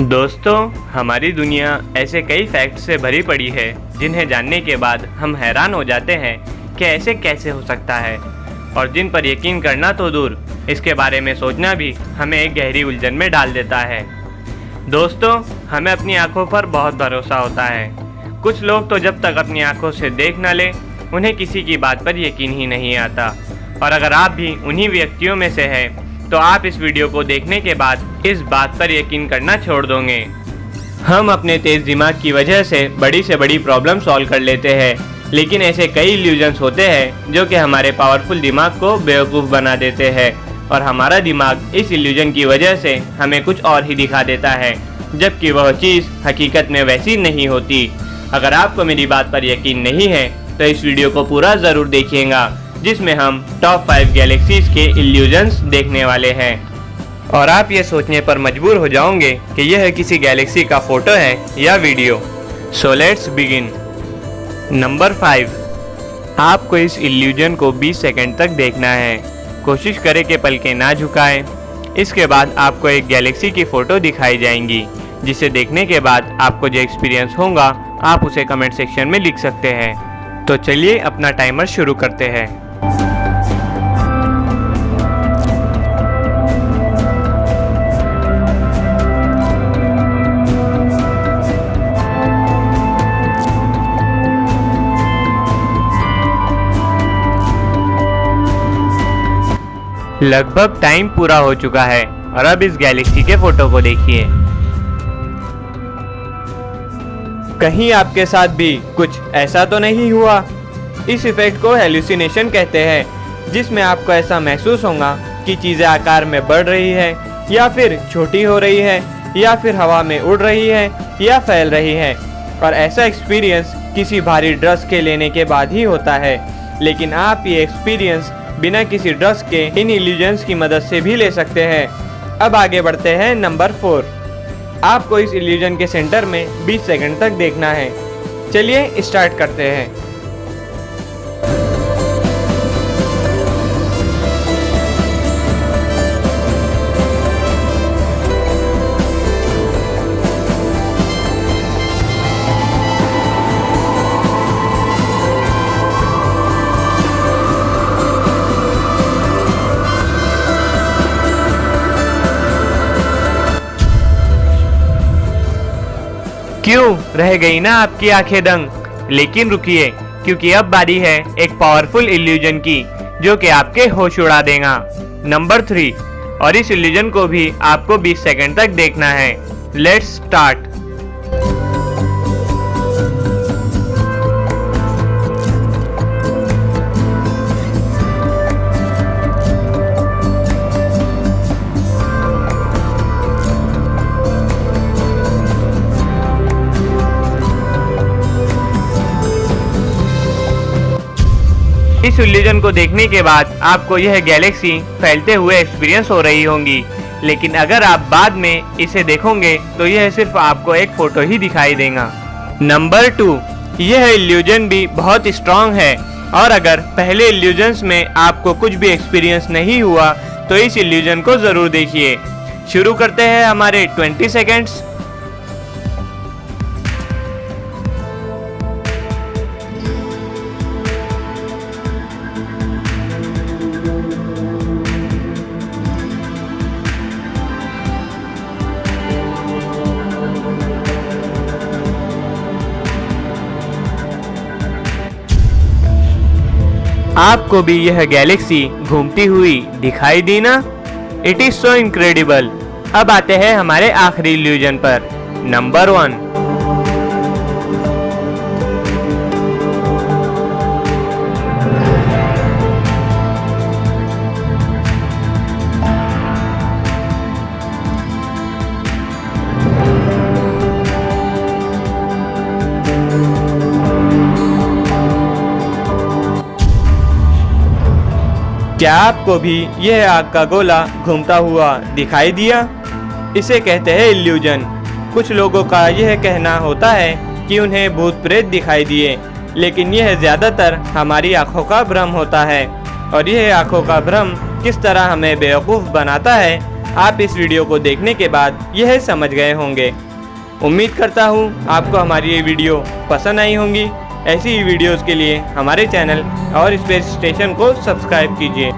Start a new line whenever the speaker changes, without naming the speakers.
दोस्तों, हमारी दुनिया ऐसे कई फैक्ट से भरी पड़ी है जिन्हें जानने के बाद हम हैरान हो जाते हैं कि ऐसे कैसे हो सकता है, और जिन पर यकीन करना तो दूर, इसके बारे में सोचना भी हमें एक गहरी उलझन में डाल देता है। दोस्तों, हमें अपनी आंखों पर बहुत भरोसा होता है। कुछ लोग तो जब तक अपनी आंखों से देख न ले, उन्हें किसी की बात पर यकीन ही नहीं आता। और अगर आप भी उन्हीं व्यक्तियों में से हैं, तो आप इस वीडियो को देखने के बाद इस बात पर यकीन करना छोड़ दोगे। हम अपने तेज दिमाग की वजह से बड़ी प्रॉब्लम सॉल्व कर लेते हैं, लेकिन ऐसे कई इल्यूजन्स होते हैं जो कि हमारे पावरफुल दिमाग को बेवकूफ़ बना देते हैं, और हमारा दिमाग इस इल्यूजन की वजह से हमें कुछ और ही दिखा देता है, जबकि वह चीज़ हकीकत में वैसी नहीं होती। अगर आपको मेरी बात पर यकीन नहीं है तो इस वीडियो को पूरा ज़रूर देखिएगा, जिसमें हम टॉप 5 गैलेक्सीज के इल्यूजन्स देखने वाले हैं। और आप ये सोचने पर मजबूर हो जाओगे कि यह किसी गैलेक्सी का फोटो है या video. So let's begin. Number 5, आपको इस इल्यूजन को 20 सेकंड तक देखना है। कोशिश करें कि पलकें ना झुकाएं। इसके बाद आपको एक गैलेक्सी की फ़ोटो दिखाई जाएंगी, जिसे देखने के बाद आपको जो एक्सपीरियंस होगा आप उसे कमेंट सेक्शन में लिख सकते हैं। तो चलिए अपना टाइमर शुरू करते हैं। लगभग टाइम पूरा हो चुका है और अब इस गैलेक्सी के फोटो को देखिए। कहीं आपके साथ भी कुछ ऐसा तो नहीं हुआ? इस इफेक्ट को हेलुसिनेशन कहते हैं, जिसमें आपको ऐसा महसूस होगा कि चीज़ें आकार में बढ़ रही है, या फिर छोटी हो रही है, या फिर हवा में उड़ रही है, या फैल रही है। और ऐसा एक्सपीरियंस किसी भारी ड्रग्स के लेने के बाद ही होता है, लेकिन आप ये एक्सपीरियंस बिना किसी ड्रग्स के इन इल्यूजन्स की मदद से भी ले सकते हैं। अब आगे बढ़ते हैं। नंबर 4, आपको इस इल्यूजन के सेंटर में 20 सेकंड तक देखना है। चलिए स्टार्ट करते हैं। क्यों रह गई ना आपकी आंखें दंग? लेकिन रुकिए, क्योंकि अब बारी है एक पावरफुल इल्यूजन की, जो कि आपके होश उड़ा देगा। नंबर 3, और इस इल्यूजन को भी आपको 20 सेकंड तक देखना है। Let's start. इस इल्यूजन को देखने के बाद आपको यह गैलेक्सी फैलते हुए एक्सपीरियंस हो रही होंगी, लेकिन अगर आप बाद में इसे देखोगे तो यह सिर्फ आपको एक फोटो ही दिखाई देगा। नंबर 2, यह इल्यूजन भी बहुत स्ट्रॉन्ग है, और अगर पहले इल्यूजन्स में आपको कुछ भी एक्सपीरियंस नहीं हुआ तो इस इल्यूजन को ज़रूर देखिए। शुरू करते हैं हमारे 20 सेकेंड्स। आपको भी यह गैलेक्सी घूमती हुई दिखाई दी ना? It is so incredible. अब आते हैं हमारे आखिरी इल्यूजन पर। नंबर 1, क्या आपको भी यह आग का गोला घूमता हुआ दिखाई दिया? इसे कहते हैं इल्यूजन। कुछ लोगों का यह कहना होता है कि उन्हें भूत प्रेत दिखाई दिए, लेकिन यह ज़्यादातर हमारी आंखों का भ्रम होता है। और यह आंखों का भ्रम किस तरह हमें बेवकूफ़ बनाता है, आप इस वीडियो को देखने के बाद यह समझ गए होंगे। उम्मीद करता हूँ आपको हमारी ये वीडियो पसंद आई होंगी। ऐसी ही वीडियोस के लिए हमारे चैनल और स्पेस स्टेशन को सब्सक्राइब कीजिए।